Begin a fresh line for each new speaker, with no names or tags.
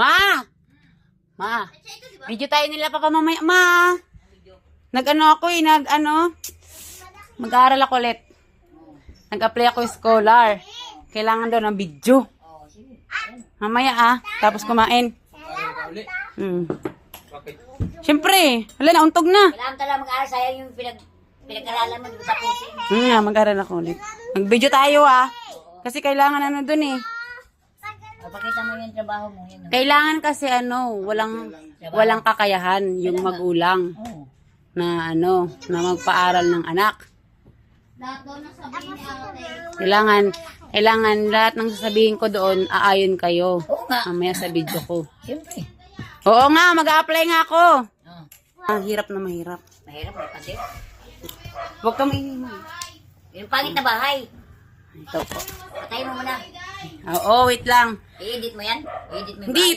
Ma! Ma! Video tayo nila papa mamaya. Ma! Nag-ano ako eh, mag-aaral ako ulit. Nag-apply ako scholar. Kailangan daw ng video. Mamaya tapos kumain. Siyempre, wala na, untog na.
Kailangan talaga mag-aaral, sayang yung pinag-aralan mo sa puso.
Mag-aaral ako ulit. Mag-video tayo kasi kailangan dun eh.
Pakita mo yung trabaho mo. Yan,
Kailangan kasi walang kakayahan yung magulang na na magpaaral ng anak. Kailangan lahat ng sasabihin ko doon, aayon kayo. Mamaya sa video ko.
Siyempre.
Oo nga, mag-a-apply nga ako. Hirap na mahirap.
Mahirap na kasi.
Huwag ka maingay.
Yung pangit na bahay.
Ito po.
Patayin mo muna.
Oo, wait lang.
I-edit mo yan? I-edit mo yung
Hindi,